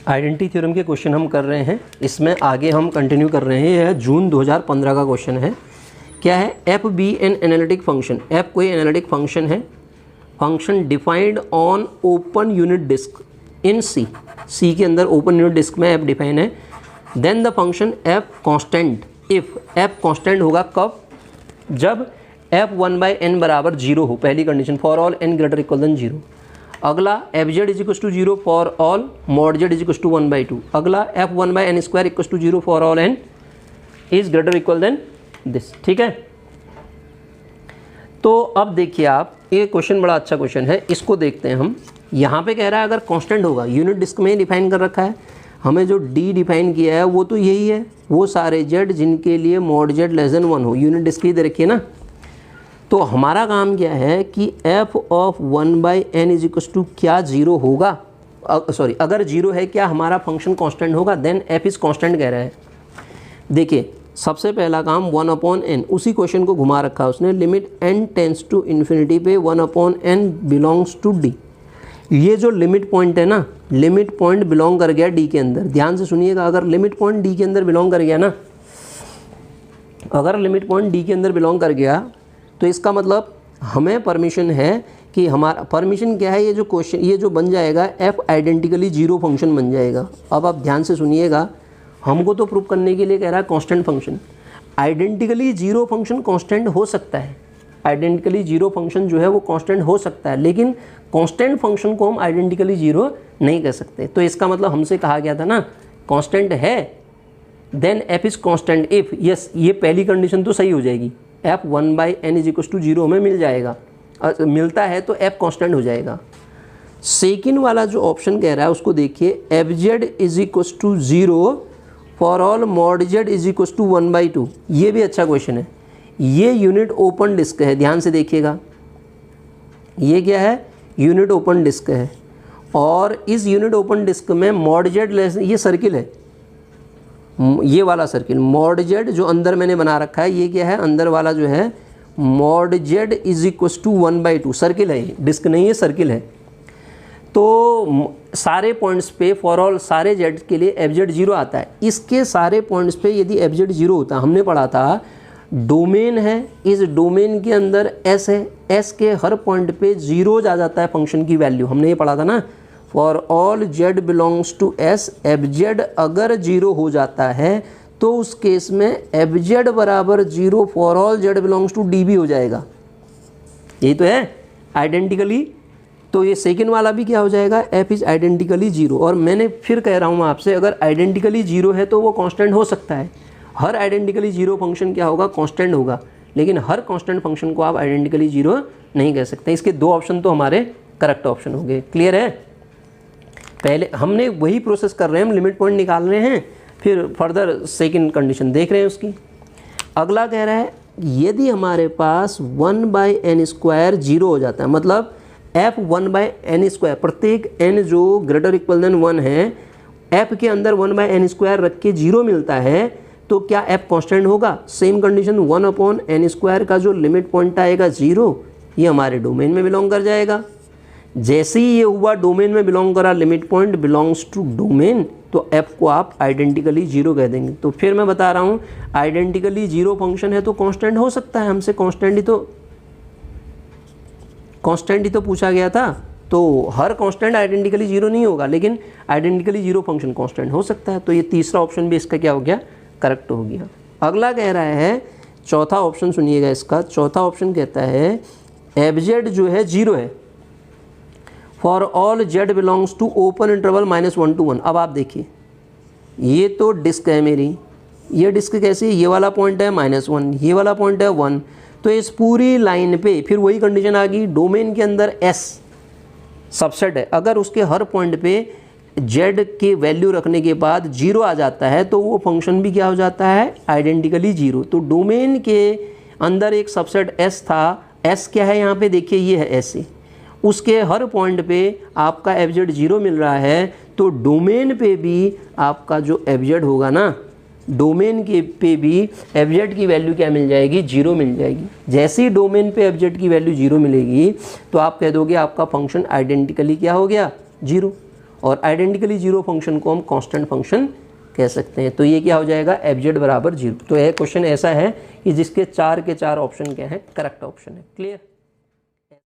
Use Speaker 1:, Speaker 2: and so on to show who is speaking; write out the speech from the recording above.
Speaker 1: Identity theorem के question हम कर रहे हैं, इसमें आगे हम कंटिन्यू कर रहे हैं। यह जून 2015 का क्वेश्चन है। क्या है? F be an analytic function. F कोई एनालिटिक फंक्शन है, function defined on open unit disc in C. C के अंदर ओपन यूनिट डिस्क में एफ डिफाइन है। Then the function f constant if f constant होगा कब? जब एफ 1/n बराबर 0 हो, पहली condition, for all n greater equal than 0। अगला f z is equal to 0 for all mod z is equal to 1/2। अगला f 1/n² equal to 0 for all n is greater equal than this. ठीक है, तो अब देखिए आप, ये question बड़ा अच्छा क्वेश्चन है, इसको देखते हैं हम। यहाँ पे कह रहा है अगर कांस्टेंट होगा, यूनिट डिस्क में डिफाइन कर रखा है, हमें जो डी डिफाइन किया है वो तो यही है, वो सारे जेड जिनके लिए मॉड जेड लेस देन 1 हो, यूनिट डिस्क ही दे रखी है ना। तो हमारा काम क्या है कि f of 1/n is equal to क्या 0 होगा, सॉरी अगर 0 है क्या हमारा फंक्शन कांस्टेंट होगा, देन f इज कांस्टेंट कह रहा है। देखिए सबसे पहला काम 1/n, उसी क्वेश्चन को घुमा रखा है उसने, limit n tends to infinity पे 1/n बिलोंग्स टू d। ये जो लिमिट पॉइंट है ना, लिमिट पॉइंट बिलोंग कर गया d के अंदर। ध्यान से सुनिएगा, अगर लिमिट पॉइंट d के अंदर बिलोंग कर गया ना, अगर लिमिट पॉइंट d के अंदर बिलोंग कर गया तो इसका मतलब हमें परमिशन है कि हमारा परमिशन क्या है, ये जो क्वेश्चन, ये जो बन जाएगा f आइडेंटिकली 0 फंक्शन बन जाएगा। अब आप ध्यान से सुनिएगा, हमको तो प्रूव करने के लिए कह रहा है constant function. Identically 0 function constant हो सकता है, आइडेंटिकली 0 फंक्शन जो है वो कांस्टेंट हो सकता है, लेकिन कांस्टेंट फंक्शन को हम आइडेंटिकली 0 नहीं कह सकते। तो इसका मतलब हमसे कहा गया था ना कांस्टेंट है, then f is constant if, yes ये पहली कंडीशन तो सही हो जाएगी, f 1/n is equal to 0 हमें मिल जाएगा, मिलता है तो f कांस्टेंट हो जाएगा। सेकेंड वाला जो ऑप्शन कह रहा है उसको देखिए, f z is equal to 0 for all mod z is equal to 1/2। ये भी अच्छा क्वेश्चन है। ये यूनिट ओपन डिस्क है, ध्यान से देखिएगा, ये क्या है? यूनिट ओपन डिस्क है, और इस यूनिट ओपन डिस्क में मॉड जेड लेस, ये सर्किल है, ये वाला सर्किल मॉड जेड जो अंदर मैंने बना रखा है, ये क्या है? अंदर वाला जो है mod z is equal to 1/2 circle है, ये डिस्क नहीं है, सर्किल है। तो सारे पॉइंट्स पे फॉर ऑल सारे जेड के लिए एफ जेड 0 आता है। इसके सारे पॉइंट्स पे यदि एफ जेड 0 होता, हमने पढ़ा था डोमेन है, इस डोमेन के अंदर एस है, एस के हर पॉइंट पे 0 आ जाता है फंक्शन की वैल्यू, हमने ये पढ़ा था ना। For all z belongs to S, f z अगर 0 हो जाता है तो उस केस में एफ जेड बराबर 0 for all z belongs to D भी हो जाएगा। यही तो है आइडेंटिकली। तो ये सेकेंड वाला भी क्या हो जाएगा? f is identically 0। और मैंने फिर कह रहा हूँ आपसे, अगर आइडेंटिकली 0 है तो वो कांस्टेंट हो सकता है। हर आइडेंटिकली 0 फंक्शन क्या होगा? कांस्टेंट होगा, लेकिन हर कांस्टेंट फंक्शन को आप आइडेंटिकली 0 नहीं कह सकते। इसके 2 ऑप्शन तो हमारे करेक्ट ऑप्शन हो गए। क्लियर है? पहले हमने वही प्रोसेस कर रहे हैं, हम लिमिट पॉइंट निकाल रहे हैं, फिर फर्दर सेकेंड कंडीशन देख रहे हैं उसकी। अगला कह रहा है यदि हमारे पास 1/n² 0 हो जाता है, मतलब f 1/n², प्रत्येक n जो ग्रेटर इक्वल देन 1 है, f के अंदर 1/n² रख के 0 मिलता है, तो क्या f कांस्टेंट होगा? सेम कंडीशन 1/n² का जो लिमिट पॉइंट आएगा 0, ये हमारे डोमेन में बिलोंग कर जाएगा। जैसे ही ये हुआ डोमेन में बिलोंग करा, limit point belongs to domain, तो f को आप आइडेंटिकली 0 कह देंगे। तो फिर मैं बता रहा हूँ आइडेंटिकली 0 फंक्शन है तो कांस्टेंट हो सकता है, हमसे कांस्टेंट ही तो पूछा गया था। तो हर कांस्टेंट आइडेंटिकली 0 नहीं होगा, लेकिन आइडेंटिकली 0 फंक्शन कांस्टेंट हो सकता है। तो ये तीसरा ऑप्शन भी इसका क्या हो गया? करेक्ट हो गया। अगला कह रहा है, चौथा ऑप्शन सुनिएगा इसका। चौथा ऑप्शन कहता है एफ जेड जो है 0 है for all z belongs to open interval -1 to 1। अब आप देखिए, ये तो डिस्क है मेरी, ये डिस्क कैसी है? ये वाला पॉइंट है -1, ये वाला पॉइंट है 1। तो इस पूरी लाइन पे फिर वही कंडीशन आ गई, डोमेन के अंदर एस सबसेट है, अगर उसके हर पॉइंट पे जेड की वैल्यू रखने के बाद 0 आ जाता है तो वो फंक्शन भी क्या हो जाता है? आइडेंटिकली 0। तो डोमेन के अंदर एक सबसेट एस था, एस क्या है यहाँ पे देखिए, ये है एस, उसके हर पॉइंट पे आपका एफ जेड 0 मिल रहा है, तो डोमेन पे भी आपका जो एफ जेड होगा ना, डोमेन के पे भी एफ जेड की वैल्यू क्या मिल जाएगी? 0 मिल जाएगी। जैसे ही डोमेन पे एफ जेड की वैल्यू 0 मिलेगी तो आप कह दोगे आपका फंक्शन आइडेंटिकली क्या हो गया? 0। और आइडेंटिकली जीरो फंक्शन को हम कांस्टेंट फंक्शन कह सकते हैं। तो ये क्या हो जाएगा, fz बराबर 0। तो यह क्वेश्चन ऐसा है कि जिसके 4 के 4 ऑप्शन क्या है, करेक्ट ऑप्शन है। क्लियर।